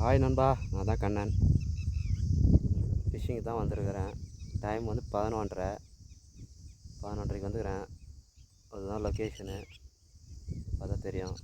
Hi நண்பா, நான் தான் கண்ணன். ஃபிஷ்ஷிங்கு தான் வந்திருக்கிறேன். டைம் வந்து 11:30 வந்துக்கிறேன். அதுதான் லொக்கேஷனு. அதான் தெரியும்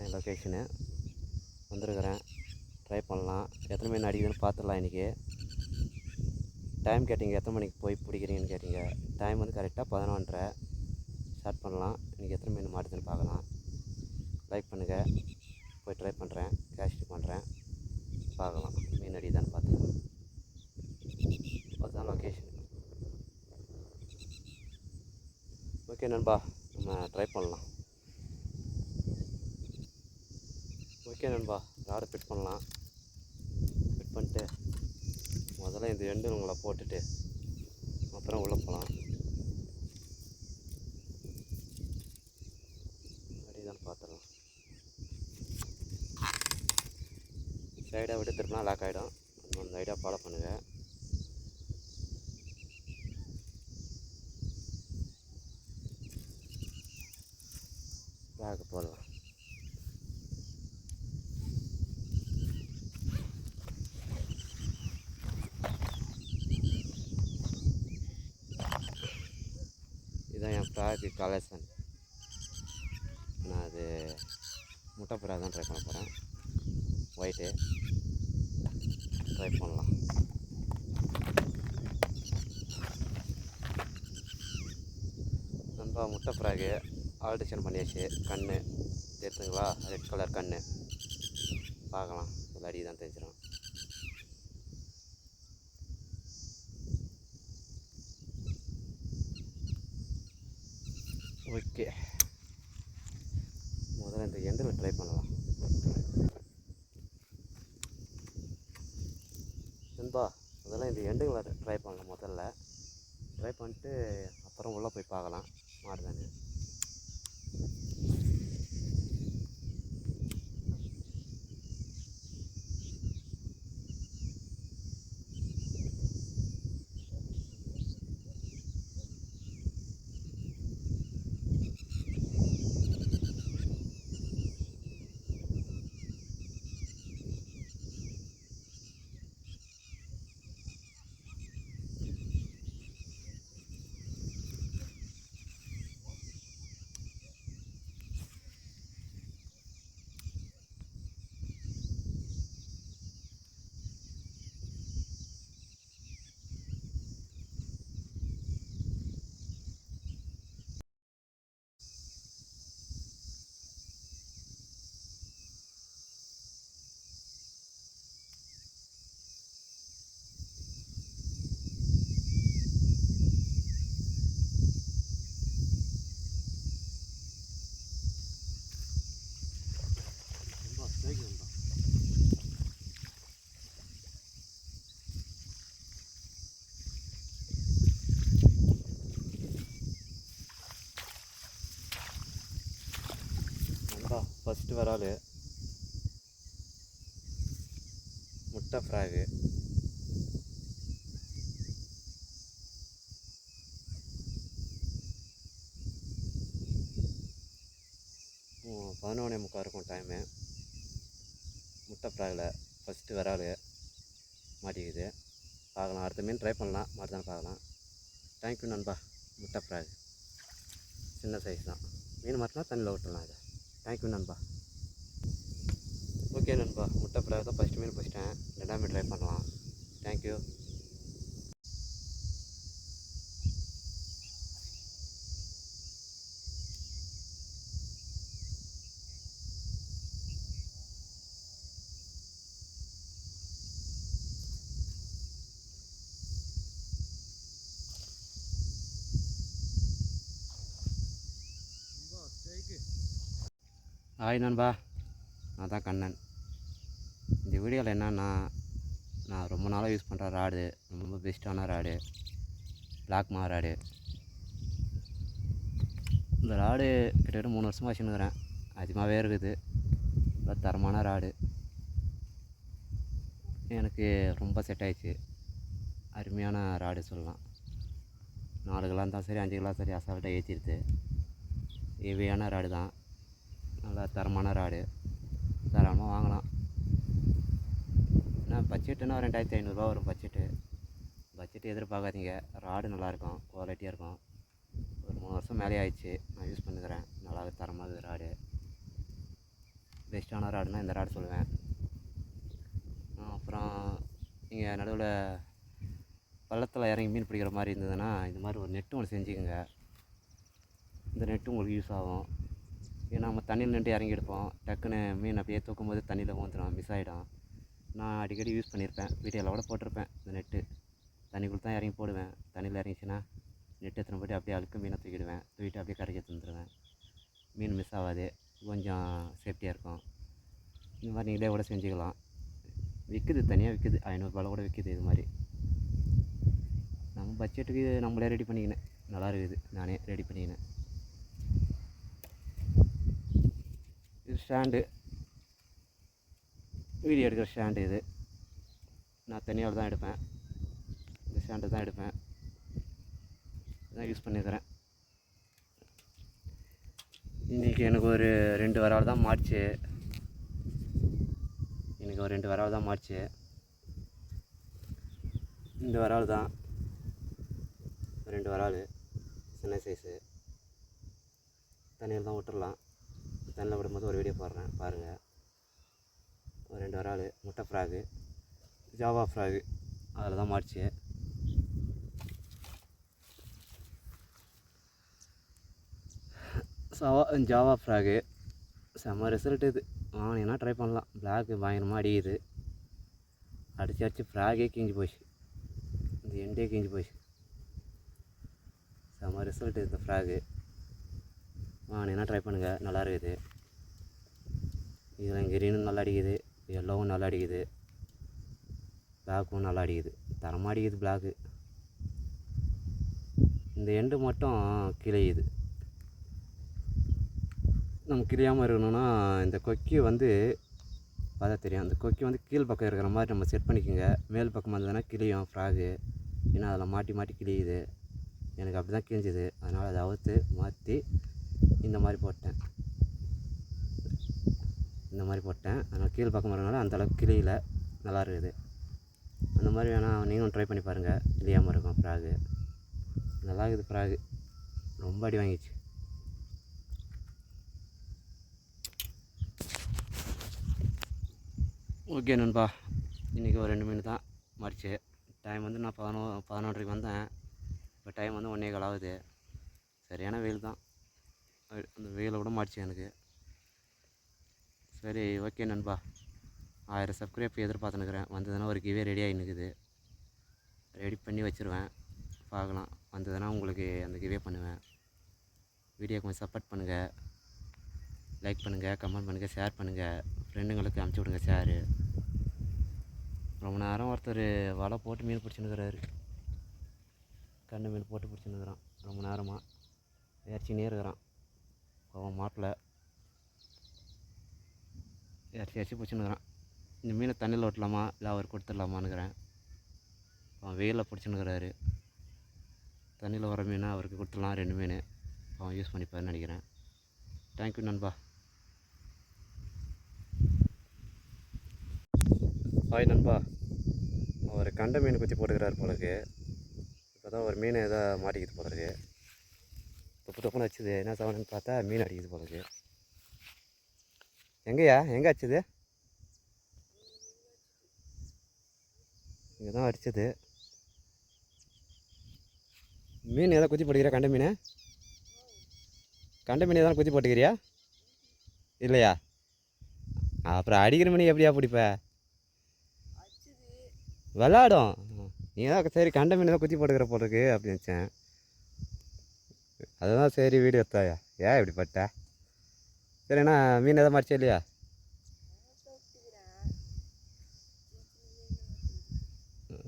என் லொக்கேஷனு. வந்திருக்கிறேன். ட்ரை பண்ணலாம். எத்தனை மீன் அடிக்குதுன்னு பார்த்துடலாம் இன்றைக்கி. டைம் கேட்டிங்க, எத்தனை மணிக்கு போய் பிடிக்கிறீங்கன்னு கேட்டிங்க. டைம் வந்து கரெக்டாக 11:30. ஸ்டார்ட் பண்ணலாம். இன்றைக்கி எத்தனை மீன் மாட்டுதுன்னு பார்க்கலாம். லைக் பண்ணுங்கள். போய் ட்ரை பண்ணுறேன், கேஷ்டு பண்ணுறேன். பார்க்கலாம் மீன் அடிதான்னு பார்த்துக்கலாம். அதுதான் லொக்கேஷன். ஓகே நண்பா, நம்ம ட்ரை பண்ணலாம். ஓகே நண்பா, ராடை ஃபிட் பண்ணலாம். ஃபிட் பண்ணிட்டு முதல்ல இந்த எண்டு உங்களை போட்டுட்டு அப்புறம் உள்ளே போகலாம். அடிதான் பார்த்துடலாம். சைடாக விட்டு திருப்பினா லாக் ஆகிடும். அந்த ஐடியா ஃபாலோ பண்ணுங்கள். லாக் போடலாம். இதுதான் என் ஃப்ராக்கு கலெக்ஷன். நான் அது முட்டை புறா தான் ட்ரை பண்ண போகிறேன். ஒயிட்டு ட்ரை பண்ணலாம். நண்பா, முட்டை ஃப்ராகு ஆல்ட்ரேஷன் பண்ணியாச்சு. கண் தெரிஞ்சுங்களா? ரெட் கலர் கண் பார்க்கலாம். இதில் அடி தான் தெரிஞ்சிடும். ஓகே, முதல்ல இந்த எண்டில் ட்ரை பண்ணலாம். நண்பா, முதல்ல இந்த எண்டுகளை ட்ரை பண்ணலாம். முதல்ல ட்ரை பண்ணிட்டு அப்புறம் உள்ளே போய் பார்க்கலாம் மாடுதானே. ஃபஸ்ட்டு வரால் முட்டை ஃப்ராகு. பதினொன்னே முக்கால் இருக்கும் டைமு. முட்டை ஃப்ராகில் ஃபஸ்ட்டு வரால் மாட்டிக்குது. பார்க்கலாம், அடுத்த மீன் ட்ரை பண்ணலாம். மாட்டுதானே பார்க்கலாம். தேங்க்யூ நண்பா. முட்டை ஃப்ராக் சின்ன சைஸ் தான். மீன் மாட்டினா தண்ணியில் விட்டுடலாம். இதை தேங்க்யூ நண்பா. ஓகே நண்பா, முட்டை ஃப்ராக் தான் ஃபஸ்ட்டு மீன் பிடிச்சிட்டேன். ரெண்டாவது மீன் ட்ரை பண்ணலாம். தேங்க்யூ. ஹாய் நண்பா, நான் தான் கண்ணன். இந்த வீடியோவில் என்னன்னா, நான் ரொம்ப நாளாக யூஸ் பண்ணுற ராடு, ரொம்ப பெஸ்ட்டான ராடு, பிளாக் மா ராடு. இந்த ராடு கிட்டத்தட்ட 3 வருஷமாக வச்சுன்னுக்கிறேன். அதிகமாகவே இருக்குது. ரொம்ப தரமான ராடு. எனக்கு ரொம்ப செட் ஆயிடுச்சு. அருமையான ராடு சொல்லலாம். 4 கிலோ இருந்தால் சரி, 5 கிலோ சரி, அசால்ட்டாக ஏற்றிடுது. ஹெவியான ராடு தான். நல்லா தரமான ராடு. தாராளமாக வாங்கலாம். ஏன்னா பட்ஜெட்டுன்னா 2500 வரும் பட்ஜெட்டு எதிர்பார்க்காதீங்க. ராடு நல்லாயிருக்கும், குவாலிட்டியாக இருக்கும். ஒரு 3 வருஷம் மேலே ஆயிடுச்சு நான் யூஸ் பண்ணுக்கிறேன். நல்லா தரமாக ராடு. பெஸ்ட்டான ராடுனா இந்த ராடு சொல்லுவேன். அப்புறம் நீங்கள் நடுவில் பள்ளத்தில் இறங்கி மீன் பிடிக்கிற மாதிரி இருந்ததுன்னா இந்த மாதிரி ஒரு நெட்டு ஒன்று செஞ்சுக்கோங்க. இந்த நெட்டு உங்களுக்கு யூஸ் ஆகும். ஏன்னா நம்ம தண்ணியில் நின்று இறங்கி எடுப்போம், டக்குன்னு மீன் அப்படியே தூக்கும் போது தண்ணியில் ஊந்துடும், மிஸ் ஆகிடும். நான் அடிக்கடி யூஸ் பண்ணியிருப்பேன், வீடியோவில் கூட போட்டிருப்பேன். இந்த நெட்டு தண்ணிக்குள்ளே தான் இறங்கி போடுவேன். தண்ணியில் இறங்கிச்சின்னா நெட்டு எடுத்துன்னு போய்ட்டு அப்படியே அழுக்கு மீனை தூக்கிட்டு அப்படியே கரைக்கு எடுத்துருவேன். மீன் மிஸ் ஆகாது, கொஞ்சம் சேஃப்டியாக இருக்கும். இந்த மாதிரி நீங்களே கூட செஞ்சுக்கலாம். விற்குது, தனியாக விற்குது, 500 ரூபாயில் கூட விற்குது. இது மாதிரி நம்ம பட்ஜெட்டுக்கு நம்மளே ரெடி பண்ணிக்கினேன். நல்லா இருக்குது, நானே ரெடி பண்ணிக்கினேன். இது ஸ்டாண்டு, வீடியோ எடுக்கிற ஸ்டாண்டு. இது நான் தனியாக தான் எடுப்பேன், இந்த ஸ்டாண்டு தான் எடுப்பேன், இதான் யூஸ் பண்ணிக்கிறேன். இன்றைக்கி எனக்கு ஒரு 2 வரால் தான் மார்ச்சு. எனக்கு ஒரு 2 வரால் தான் மார்ச்சு. இந்த வரால் தான் 2 வரால், சின்ன சைஸு. தண்ணியில் தான் விட்டுடலாம். தண்ணியில் விடும்போது ஒரு வீடியோ போடுறேன் பாருங்கள். ஒரு 2 வரால், முட்டை ஃப்ராகு, ஜாவா ஃப்ராகு, அதில் தான் மார்ச்சு. ஜாவா ஃப்ராகு செம்ம ரிசல்ட். இது வாங்கினீங்கன்னா ட்ரை பண்ணலாம். பிளாக்கு பயங்கரமாக அடிக்குது. அடிச்சு ஃப்ராகே கிஞ்சி போச்சு, இந்த எண்டே கிஞ்சி போச்சு. செம்ம ரிசல்ட்டு இந்த ஃப்ராகு. வாங்கினீங்கன்னா ட்ரை பண்ணுங்கள், நல்லா இருக்குது. இதில் கிரீனும் நல்லா அடிக்குது, எல்லோவும் நல்லா அடிக்குது, பிளாக்கும் நல்லா அடிக்குது, தரமாக அடிக்குது பிளாக்கு. இந்த எண்டு மட்டும் கிளையுது. நம்ம கிளியாமல் இருக்கணும்னா இந்த கொக்கி வந்து பார்த்தா தெரியும். அந்த கொக்கி வந்து கீழ் பக்கம் இருக்கிற மாதிரி நம்ம செட் பண்ணிக்கோங்க. மேல் பக்கம் வந்ததுன்னா கிளியும் ஃப்ராகு. ஏன்னா அதில் மாட்டி மாட்டி கிளியுது. எனக்கு அப்படி தான் கிழிஞ்சிது. அதனால் அதை அவுத்து மாற்றி இந்த மாதிரி போட்டேன். அதனால் கீழ் பக்கம் வரனால அந்தளவுக்கு கிளியில் நல்லா இருக்குது. அந்த மாதிரி வேணால் நீங்களும் ட்ரை பண்ணி பாருங்கள். கிளியாமல் இருக்கும் ஃப்ராகு. நல்லா இருக்குது ஃப்ராகு, ரொம்ப அடி வாங்கிச்சு. ஓகே நண்பா, இன்றைக்கி ஒரு 2 மீன் தான் மாறிச்சு. டைம் வந்து நான் 11:30க்கு வந்தேன். இப்போ டைம் வந்து 1:15 ஆகுது. சரியான வெயில் தான், அந்த வெயிலை கூட மாறிச்சு எனக்கு. சரி ஓகே நண்பா, 1000 சப்ஸ்கிரைப் எதிர்பார்த்துனுக்குறேன். வந்ததுன்னா ஒரு கிவே ரெடி ஆகினுக்குது, ரெடி பண்ணி வச்சுருவேன். பார்க்கலாம், வந்ததுன்னா உங்களுக்கு அந்த கிவே பண்ணுவேன். வீடியோ கொஞ்சம் சப்போர்ட் பண்ணுங்கள், லைக் பண்ணுங்கள், கமெண்ட் பண்ணுங்கள், ஷேர் பண்ணுங்கள். ஃப்ரெண்டுங்களுக்கு அனுப்பிச்சி விடுங்க ஷேரு. ரொம்ப நேரம் ஒருத்தர் வலை போட்டு மீன் பிடிச்சின்னுக்கிறாரு. கண்ணு மீன் போட்டு பிடிச்சின்னுக்கிறான் ரொம்ப நேரமாக. இறச்சினே இருக்கிறான். அவன் மாட்டில் இறச்சி பிடிச்சின்னுக்கிறான். இந்த மீனை தண்ணியில் ஓட்டலாமா இல்லை அவர் கொடுத்துடலாமான்னுக்கிறேன். அவன் வெயிலில் பிடிச்சின்னுக்கிறாரு. தண்ணியில் வர மீனை அவருக்கு கொடுத்துடலாம். 2 மீன் அவன் யூஸ் பண்ணிப்பாருன்னு நினைக்கிறேன். தேங்க்யூ நண்பா. ஹாய் நண்பா, அவர் கண்ட மீன் குத்தி போட்டுக்கிறார் போலருக்கு. இப்போ தான் ஒரு மீன் ஏதோ மாட்டிக்கிது போலருக்கு. தொப்புன்னு வச்சுது. என்ன சவுண்டுன்னு பார்த்தா மீன் அடிக்குது போலருக்கு. எங்கேயா எங்கே அடிச்சது? இங்கே தான் அடிச்சது. மீன் எதாவது குத்தி போட்டுக்கிறியா? கண்ட மீன் எதாவது குத்தி போட்டுக்கிறியா இல்லையா? அப்புறம் அடிக்கிற மீன் எப்படியா பிடிப்ப? விளாடும். நீ தான் சரி கண்ட மீன் தான் குத்தி போட்டுக்கிற போட்டிருக்கு அப்படின்னு நினச்சேன். அதுதான் சரி வீடியோ எடுத்தாயா. ஏன் இப்படி பட்ட? சரி என்ன மீன் எதாவது மாறிச்சா இல்லையா?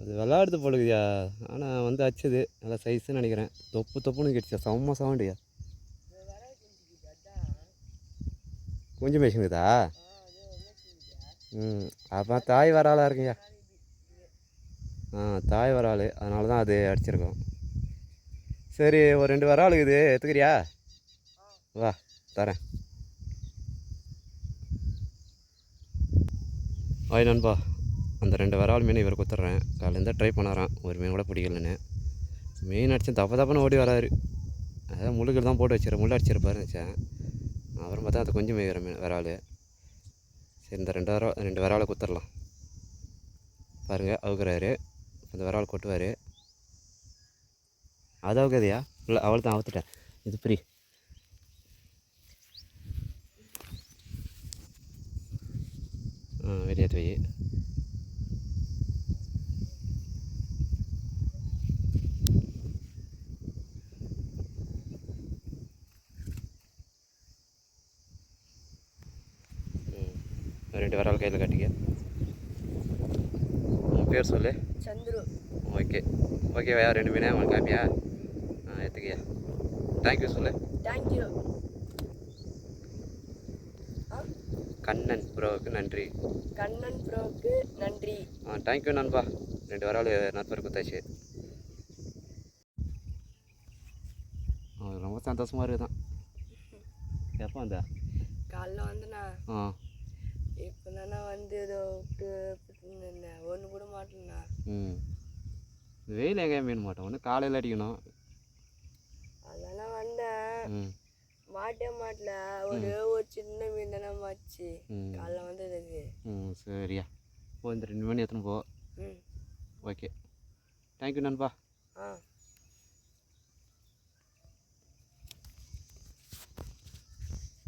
அது விளாடுது போலுக்குதியா. ஆனால் வந்து அடிச்சது நல்லா சைஸுன்னு நினைக்கிறேன். தொப்புன்னு கிடச்சா செம்ம சவுண்டுயா. கொஞ்சம் பேசுங்குதா? அப்போ தாய் வராலாக இருக்குங்கய்யா. தாய் வராள், அதனால தான் அது அடிச்சிருக்கோம். சரி ஒரு 2 வரால் இருக்குது, எடுத்துக்கிறியா? வா தரேன். ஆய் நண்பா, அந்த 2 விரால் மீன் இவர் குத்துட்றேன். காலையிலேருந்து ட்ரை பண்ணாரான், ஒரு மீன் கூட பிடிக்கலன்னு. மீன் அடிச்சு தப்பு தப்புன்னு ஓடி வராரு. அதான் முள்ளுக்கு தான் போட்டு வச்சிரு, முள் அடிச்சிருப்பாருன்னு நினச்சேன். அப்புறம் பார்த்தா அது கொஞ்சம் மேய்கிற மீன் விரால். சரி, இந்த 2 விராலை குத்துடலாம். பாருங்கள், அவுக்குறாரு. அந்த விரால் கொட்டுவார். அது அவுக்குதியா? இல்லை, அவள் தான் அவுத்துட்டேன். இது ஃப்ரீ. வெளியேற்று வை. ரெண்டு விரால் கையில் கட்டிக்க. உன் பேர் சொல்லு. சந்துரு. ஓகே ஓகேவா? 2 மீனே உனக்கு காப்பியா? எடுத்துக்கியா? தேங்க்யூ சொல்லு. தேங்க்யூ. கண்ணன் ப்ரோவுக்கு நன்றி. கண்ணன் ப்ரோவுக்கு நன்றி. தேங்க்யூ நண்பா. 2 விரால் நண்பர் குத்தாச்சு. ரொம்ப சந்தோஷமாக இருக்குதான். எப்போ வந்தா? காலைல வந்தேண்ணா. இப்போ தானே வந்து ஏதோ விட்டு ஒன்று கூட மாட்டேண்ணா. வெயில் எங்கேயா மீன் மாட்டோம், ஒன்று காலையில் அடிக்கணும். அதெல்லாம் வந்தேன், மாட்டே மாட்டல. ஒரு சின்ன மீன் தானே மாச்சு காலைல வந்ததுக்கு. சரியா, போ, இந்த 2 மீன் எடுத்துன்னு போ. ஓகே, தேங்க்யூ நண்பா.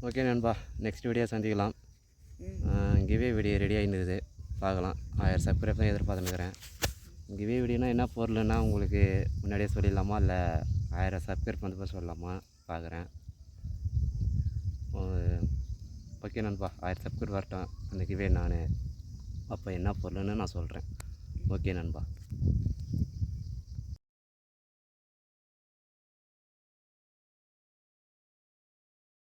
ஓகே நண்பா, நெக்ஸ்ட் வீடியோ சந்திக்கலாம். கிவே வீடியோ ரெடி ஆகிருந்தது, பார்க்கலாம். 1000 சப்ஸ்கிரைப் தான் எதிர்பார்த்துன்னுக்கிறேன். கிவே வீடியோனா என்ன பொருள்னா உங்களுக்கு முன்னாடியே சொல்லிடலாமா, இல்லை 1000 சப்ஸ்கிரைப் வந்து சொல்லலாமா பார்க்குறேன். ஓகே நண்பா, 1000 சப்ஸ்கிரைப் வரட்டும், அந்த கிவே நான் அப்போ என்ன பொருள்னு நான் சொல்கிறேன். ஓகே நண்பா.